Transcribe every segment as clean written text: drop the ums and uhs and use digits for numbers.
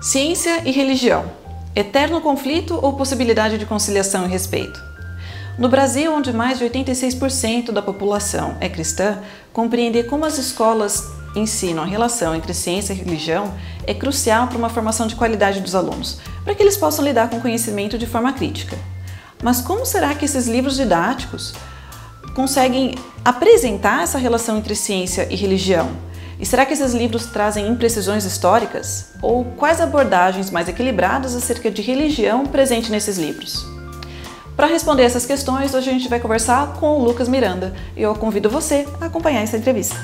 Ciência e religião. Eterno conflito ou possibilidade de conciliação e respeito? No Brasil, onde mais de 86% da população é cristã, compreender como as escolas ensinam a relação entre ciência e religião é crucial para uma formação de qualidade dos alunos, para que eles possam lidar com o conhecimento de forma crítica. Mas como será que esses livros didáticos conseguem apresentar essa relação entre ciência e religião? E será que esses livros trazem imprecisões históricas? Ou quais abordagens mais equilibradas acerca de religião presente nesses livros? Para responder essas questões, hoje a gente vai conversar com o Lucas Miranda e eu convido você a acompanhar essa entrevista.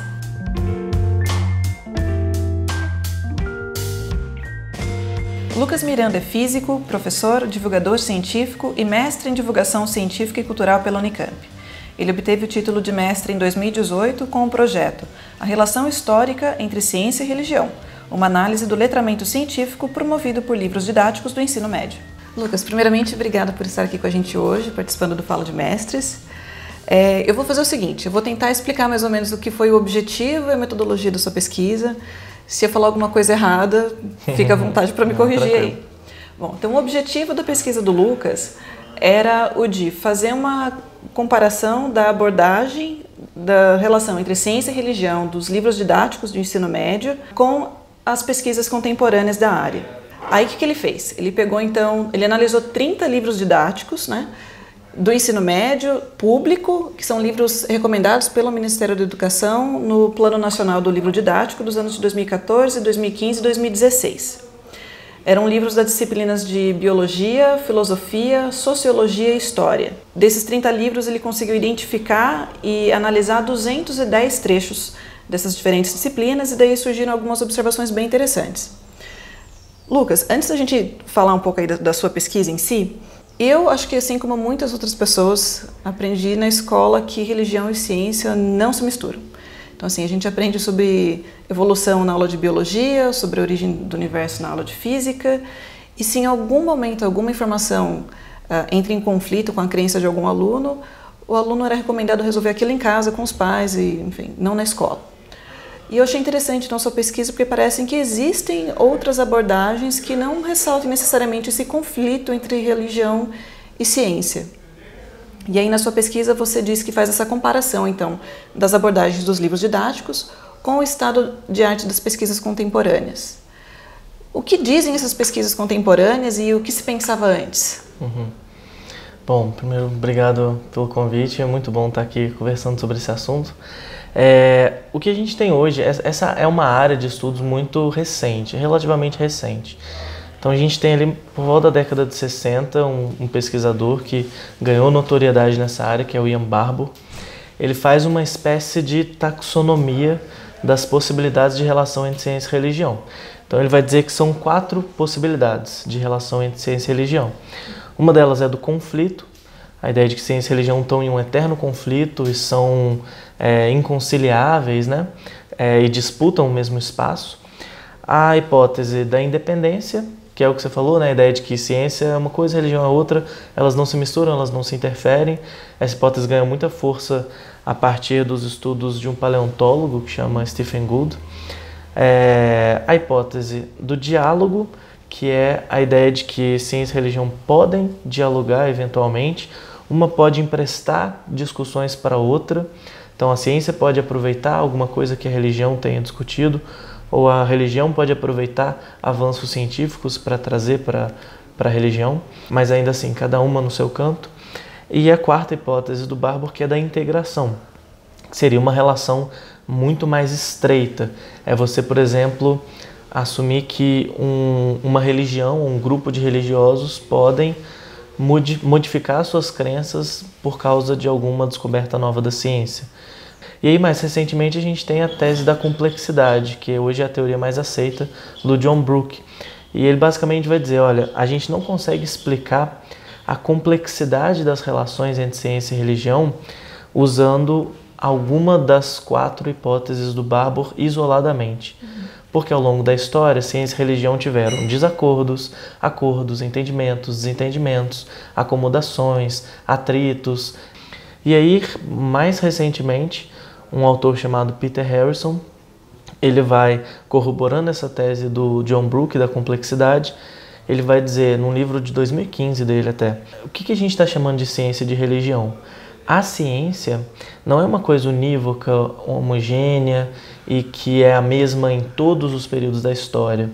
Lucas Miranda é físico, professor, divulgador científico e mestre em divulgação científica e cultural pela Unicamp. Ele obteve o título de mestre em 2018 com o projeto A Relação Histórica entre Ciência e Religião, uma análise do letramento científico promovido por livros didáticos do ensino médio. Lucas, primeiramente, obrigada por estar aqui com a gente hoje, participando do Fala de Mestres. Eu vou fazer o seguinte, eu vou tentar explicar mais ou menos o que foi o objetivo e a metodologia da sua pesquisa. Se eu falar alguma coisa errada, fica à vontade para me corrigir aí. Bom, então o objetivo da pesquisa do Lucas era o de fazer uma comparação da abordagem da relação entre ciência e religião dos livros didáticos do ensino médio com as pesquisas contemporâneas da área. Aí o que ele fez? Ele pegou então, ele analisou 30 livros didáticos, do ensino médio público, que são livros recomendados pelo Ministério da Educação no Plano Nacional do Livro Didático dos anos de 2014, 2015 e 2016. Eram livros das disciplinas de Biologia, Filosofia, Sociologia e História. Desses 30 livros, ele conseguiu identificar e analisar 210 trechos dessas diferentes disciplinas e daí surgiram algumas observações bem interessantes. Lucas, antes da gente falar um pouco aí da sua pesquisa em si, eu acho que, assim como muitas outras pessoas, aprendi na escola que religião e ciência não se misturam. Então, assim, a gente aprende sobre evolução na aula de biologia, sobre a origem do universo na aula de física, e se em algum momento alguma informação entra em conflito com a crença de algum aluno, o aluno era recomendado resolver aquilo em casa com os pais, e, enfim, não na escola. E eu achei interessante então a sua pesquisa porque parecem que existem outras abordagens que não ressaltem necessariamente esse conflito entre religião e ciência. E aí na sua pesquisa você diz que faz essa comparação então das abordagens dos livros didáticos com o estado de arte das pesquisas contemporâneas. O que dizem essas pesquisas contemporâneas e o que se pensava antes? Bom, primeiro, obrigado pelo convite, é muito bom estar aqui conversando sobre esse assunto. O que a gente tem hoje, essa é uma área de estudos muito recente, relativamente recente. Então a gente tem ali, por volta da década de 60, um pesquisador que ganhou notoriedade nessa área, que é o Ian Barbour. Ele faz uma espécie de taxonomia das possibilidades de relação entre ciência e religião. Então ele vai dizer que são 4 possibilidades de relação entre ciência e religião. Uma delas é do conflito, a ideia de que ciência e religião estão em um eterno conflito e são inconciliáveis, e disputam o mesmo espaço. A hipótese da independência, que é o que você falou, a ideia de que ciência é uma coisa, religião é outra, elas não se misturam, elas não se interferem. Essa hipótese ganha muita força a partir dos estudos de um paleontólogo que chama Stephen Gould. A hipótese do diálogo, que é a ideia de que ciência e religião podem dialogar eventualmente, uma pode emprestar discussões para outra, então a ciência pode aproveitar alguma coisa que a religião tenha discutido, ou a religião pode aproveitar avanços científicos para trazer para a religião, mas ainda assim, cada uma no seu canto. E a quarta hipótese do Barbour, que é da integração, que seria uma relação muito mais estreita. É você, por exemplo, assumir que uma religião, um grupo de religiosos podem modificar suas crenças por causa de alguma descoberta nova da ciência. E aí, mais recentemente, a gente tem a tese da complexidade, que hoje é a teoria mais aceita, do John Brooke. E ele basicamente vai dizer, olha, a gente não consegue explicar a complexidade das relações entre ciência e religião usando alguma das 4 hipóteses do Barbour isoladamente. Porque ao longo da história, ciência e religião tiveram desacordos, acordos, entendimentos, desentendimentos, acomodações, atritos. E aí, mais recentemente, um autor chamado Peter Harrison ele vai corroborando essa tese do John Brooke da complexidade. Ele vai dizer, num livro de 2015 dele até, o que a gente está chamando de ciência e de religião? A ciência não é uma coisa unívoca, homogênea e que é a mesma em todos os períodos da história.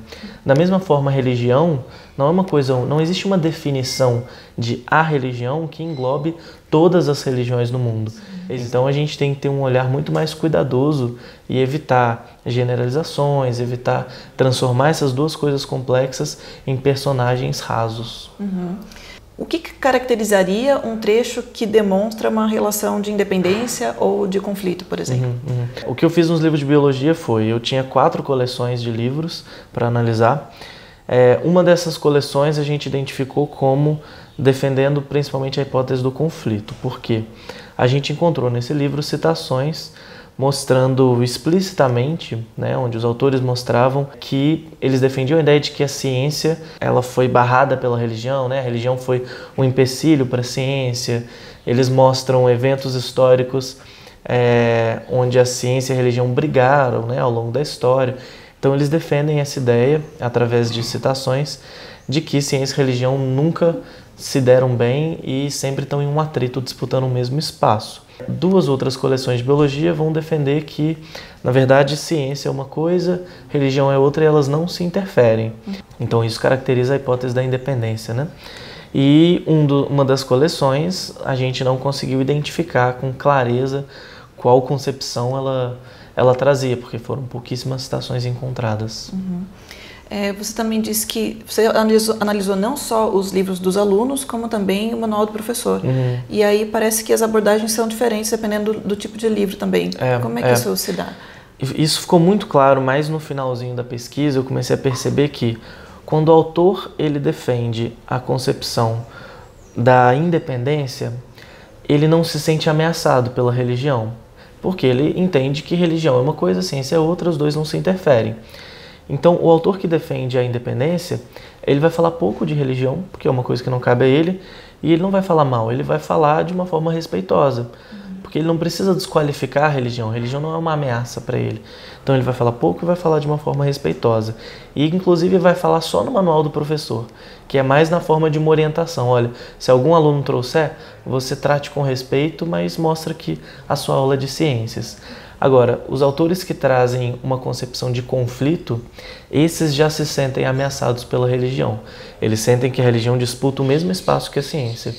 Da mesma forma, a religião não é uma coisa, não existe uma definição de a religião que englobe todas as religiões no mundo. Então a gente tem que ter um olhar muito mais cuidadoso e evitar generalizações, evitar transformar essas duas coisas complexas em personagens rasos. Uhum. O que caracterizaria um trecho que demonstra uma relação de independência ou de conflito, por exemplo? O que eu fiz nos livros de biologia foi, eu tinha 4 coleções de livros para analisar. Uma dessas coleções a gente identificou como defendendo principalmente a hipótese do conflito. Por quê? A gente encontrou nesse livro citações mostrando explicitamente, onde os autores mostravam que eles defendiam a ideia de que a ciência ela foi barrada pela religião, a religião foi um empecilho para a ciência. Eles mostram eventos históricos onde a ciência e a religião brigaram ao longo da história. Então eles defendem essa ideia, através de citações, de que ciência e religião nunca se deram bem e sempre estão em um atrito disputando o mesmo espaço. 2 outras coleções de biologia vão defender que, na verdade, ciência é uma coisa, religião é outra e elas não se interferem. Então isso caracteriza a hipótese da independência, E uma das coleções a gente não conseguiu identificar com clareza qual concepção ela trazia, porque foram pouquíssimas citações encontradas. Uhum. Você também disse que você analisou não só os livros dos alunos, como também o manual do professor. E aí parece que as abordagens são diferentes dependendo do tipo de livro também. Como é que isso se dá? Isso ficou muito claro, mas no finalzinho da pesquisa eu comecei a perceber que quando o autor ele defende a concepção da independência, ele não se sente ameaçado pela religião, porque ele entende que religião é uma coisa, ciência é outra, os dois não se interferem. Então, o autor que defende a independência, ele vai falar pouco de religião, porque é uma coisa que não cabe a ele, e ele não vai falar mal, ele vai falar de uma forma respeitosa, porque ele não precisa desqualificar a religião não é uma ameaça para ele. Então, ele vai falar pouco e vai falar de uma forma respeitosa. E, inclusive, vai falar só no manual do professor, que é mais na forma de uma orientação. Olha, se algum aluno trouxer, você trate com respeito, mas mostra que a sua aula é de ciências. Agora, os autores que trazem uma concepção de conflito, esses já se sentem ameaçados pela religião. Eles sentem que a religião disputa o mesmo espaço que a ciência.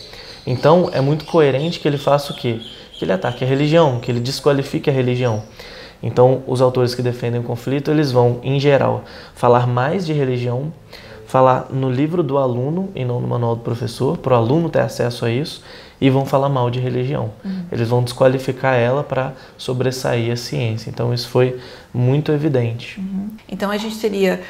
Então, é muito coerente que ele faça o quê? Que ele ataque a religião, que ele desqualifique a religião. Então, os autores que defendem o conflito, eles vão, em geral, falar mais de religião, falar no livro do aluno e não no manual do professor, para o aluno ter acesso a isso, e vão falar mal de religião. Eles vão desqualificar ela para sobressair a ciência. Então isso foi muito evidente. Então a gente teria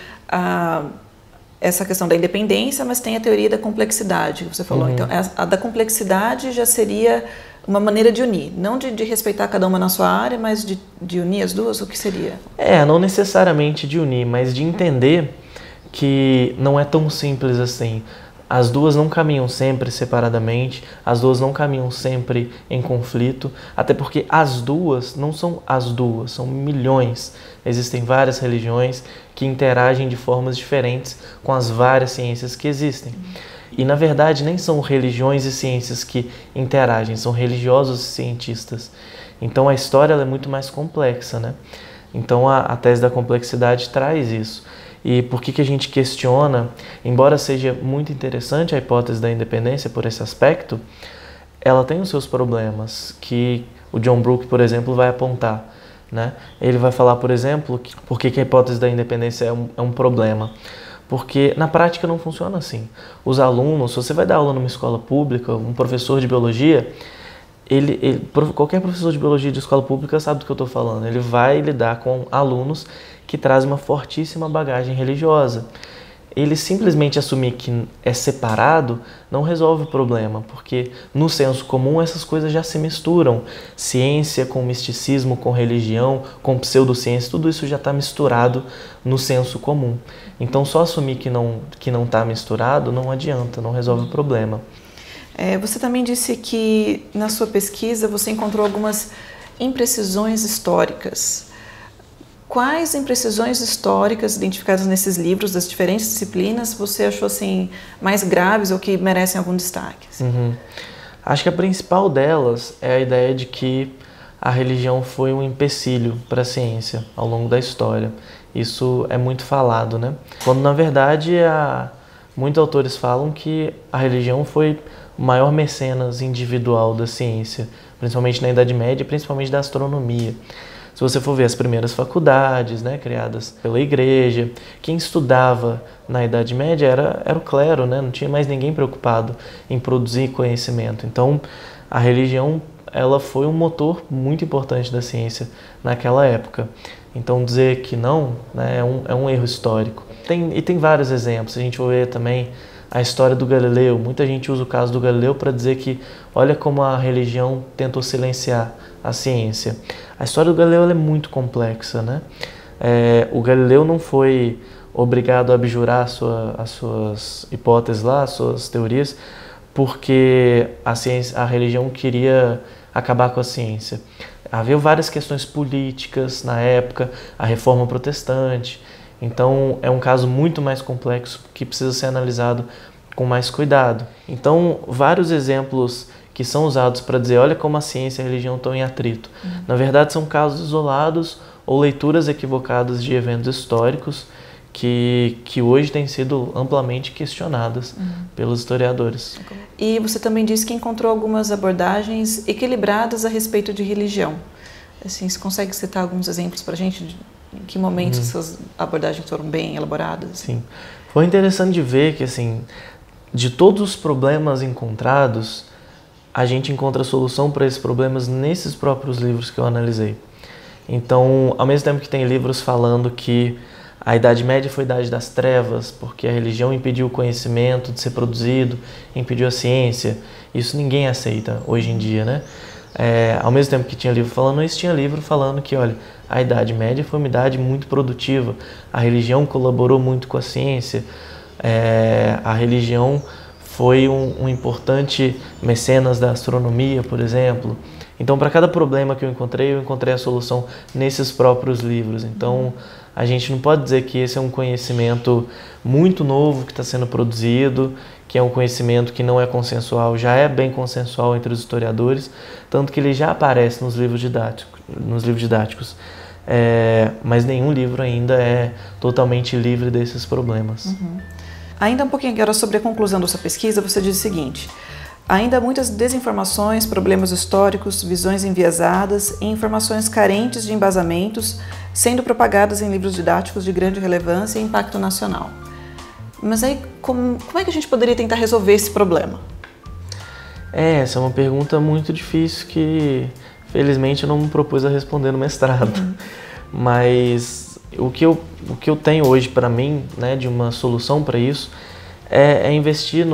essa questão da independência, mas tem a teoria da complexidade que você falou. Então a da complexidade já seria uma maneira de unir, não de respeitar cada uma na sua área, mas de unir as duas, o que seria? Não necessariamente de unir, mas de entender que não é tão simples assim. As duas não caminham sempre separadamente, as duas não caminham sempre em conflito, até porque as duas não são as duas, são milhões. Existem várias religiões que interagem de formas diferentes com as várias ciências que existem. E, na verdade, nem são religiões e ciências que interagem, são religiosos e cientistas. Então, a história ela é muito mais complexa, Então, a tese da complexidade traz isso. E por que a gente questiona, embora seja muito interessante a hipótese da independência por esse aspecto, ela tem os seus problemas, que o John Brooke, por exemplo, vai apontar. Ele vai falar, por exemplo, por que a hipótese da independência é um problema. Porque na prática não funciona assim. Os alunos, se você vai dar aula numa escola pública, um professor de biologia, qualquer professor de biologia de escola pública sabe do que eu estou falando. Ele vai lidar com alunos que trazem uma fortíssima bagagem religiosa. Ele simplesmente assumir que é separado não resolve o problema, porque no senso comum essas coisas já se misturam. Ciência com misticismo, com religião, com pseudociência, tudo isso já está misturado no senso comum. Então só assumir que não está misturado não adianta, não resolve o problema. Você também disse que na sua pesquisa você encontrou algumas imprecisões históricas. Quais imprecisões históricas identificadas nesses livros das diferentes disciplinas você achou assim mais graves ou que merecem algum destaque? Acho que a principal delas é a ideia de que a religião foi um empecilho para a ciência ao longo da história. Isso é muito falado, né? Quando na verdade muitos autores falam que a religião foi o maior mecenas individual da ciência, principalmente na Idade Média e principalmente da astronomia. Se você for ver as primeiras faculdades, né, criadas pela igreja, quem estudava na Idade Média era o clero, né? Não tinha mais ninguém preocupado em produzir conhecimento. Então, a religião ela foi um motor muito importante da ciência naquela época. Então, dizer que não, né, é um erro histórico. Tem vários exemplos. A gente vai ver também a história do Galileu. Muita gente usa o caso do Galileu para dizer que olha como a religião tentou silenciar a ciência. A história do Galileu é muito complexa, né? O Galileu não foi obrigado a abjurar as suas hipóteses lá, as suas teorias, porque a religião queria acabar com a ciência. Havia várias questões políticas na época, a Reforma Protestante. Então, é um caso muito mais complexo que precisa ser analisado com mais cuidado. Então, vários exemplos que são usados para dizer, olha como a ciência e a religião estão em atrito. Na verdade, são casos isolados ou leituras equivocadas de eventos históricos que hoje têm sido amplamente questionadas pelos historiadores. E você também disse que encontrou algumas abordagens equilibradas a respeito de religião. Assim, você consegue citar alguns exemplos para a gente? Em que momentos essas abordagens foram bem elaboradas? Sim. Foi interessante de ver que, assim, de todos os problemas encontrados, a gente encontra solução para esses problemas nesses próprios livros que eu analisei. Então, ao mesmo tempo que tem livros falando que a Idade Média foi a Idade das Trevas, porque a religião impediu o conhecimento de ser produzido, impediu a ciência, isso ninguém aceita hoje em dia, né? Ao mesmo tempo que tinha livro falando isso, tinha livro falando que, olha, a Idade Média foi uma idade muito produtiva, a religião colaborou muito com a ciência, a religião foi um importante mecenas da astronomia, por exemplo. Então, para cada problema que eu encontrei a solução nesses próprios livros. Então, a gente não pode dizer que esse é um conhecimento muito novo que está sendo produzido, que é um conhecimento que não é consensual, já é bem consensual entre os historiadores, tanto que ele já aparece nos livros didáticos. Mas nenhum livro ainda é totalmente livre desses problemas. Ainda um pouquinho agora sobre a conclusão da sua pesquisa, você diz o seguinte: ainda há muitas desinformações, problemas históricos, visões enviesadas e informações carentes de embasamentos sendo propagadas em livros didáticos de grande relevância e impacto nacional. Mas aí, como é que a gente poderia tentar resolver esse problema? Essa é uma pergunta muito difícil que, felizmente, eu não me propus a responder no mestrado. Mas o que eu tenho hoje para mim, né, de uma solução para isso, é investir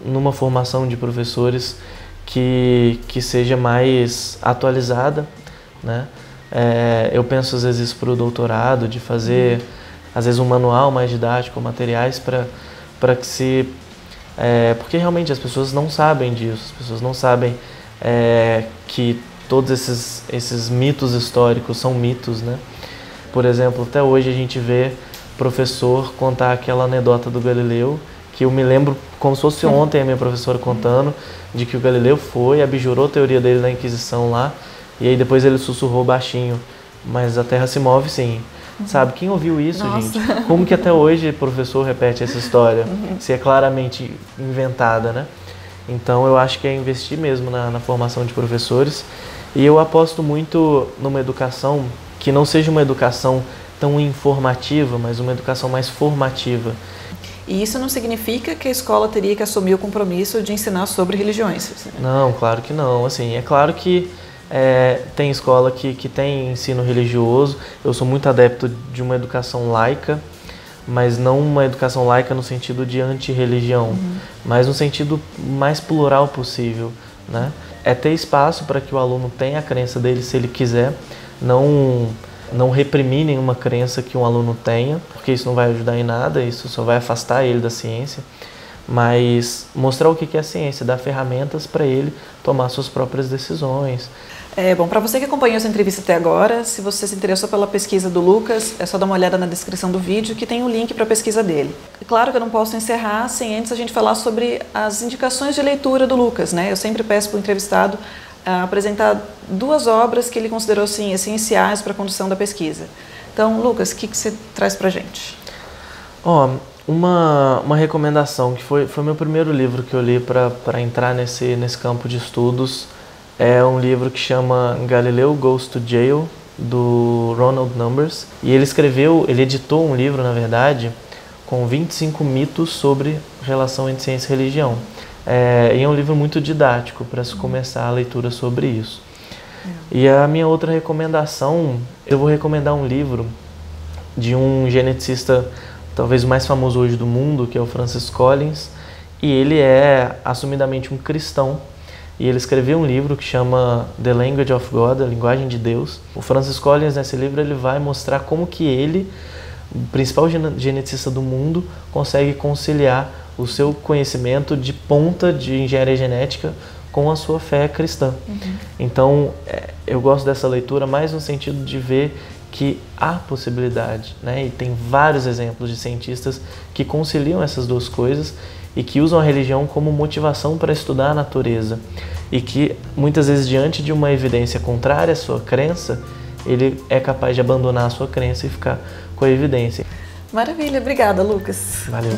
numa formação de professores que seja mais atualizada, né? Eu penso às vezes para o doutorado, de fazer às vezes um manual mais didático, materiais para que se... porque realmente as pessoas não sabem disso, as pessoas não sabem que todos esses mitos históricos são mitos, né? Por exemplo, até hoje a gente vê professor contar aquela anedota do Galileu, que eu me lembro como se fosse ontem a minha professora contando, de que o Galileu abjurou a teoria dele na Inquisição lá, e aí depois ele sussurrou baixinho, mas a Terra se move sim. Sabe, quem ouviu isso, Nossa. gente? Como que até hoje o professor repete essa história, se é claramente inventada, né? Então eu acho que é investir mesmo na formação de professores, e eu aposto muito numa educação que não seja uma educação tão informativa, mas uma educação mais formativa. E isso não significa que a escola teria que assumir o compromisso de ensinar sobre religiões? Não, claro que não. Assim, é claro que tem escola que tem ensino religioso. Eu sou muito adepto de uma educação laica, mas não uma educação laica no sentido de anti-religião, mas no sentido mais plural possível, né? É ter espaço para que o aluno tenha a crença dele se ele quiser, não reprimir nenhuma crença que um aluno tenha, porque isso não vai ajudar em nada, isso só vai afastar ele da ciência, mas mostrar o que é a ciência, dar ferramentas para ele tomar suas próprias decisões. Bom, para você que acompanhou essa entrevista até agora, se você se interessou pela pesquisa do Lucas, é só dar uma olhada na descrição do vídeo que tem um link para a pesquisa dele. Claro que eu não posso encerrar sem antes a gente falar sobre as indicações de leitura do Lucas, né? Eu sempre peço para o entrevistado apresentar 2 obras que ele considerou assim, essenciais para a condução da pesquisa. Então, Lucas, o que você traz para a gente? Uma recomendação, que foi meu primeiro livro que eu li para entrar nesse campo de estudos, é um livro que chama Galileo Goes to Jail, do Ronald Numbers. E ele editou um livro, na verdade, com 25 mitos sobre relação entre ciência e religião. E é um livro muito didático para se começar a leitura sobre isso. E a minha outra recomendação, eu vou recomendar um livro de um geneticista talvez o mais famoso hoje do mundo, que é o Francis Collins, e ele é assumidamente um cristão. E ele escreveu um livro que chama The Language of God, a linguagem de Deus. O Francis Collins, nesse livro, ele vai mostrar como que ele, o principal geneticista do mundo, consegue conciliar o seu conhecimento de ponta de engenharia genética com a sua fé cristã. Então, eu gosto dessa leitura mais no sentido de ver que há possibilidade, né? E tem vários exemplos de cientistas que conciliam essas 2 coisas e que usam a religião como motivação para estudar a natureza, e que muitas vezes, diante de uma evidência contrária à sua crença, ele é capaz de abandonar a sua crença e ficar com a evidência. Maravilha, obrigada, Lucas. Valeu.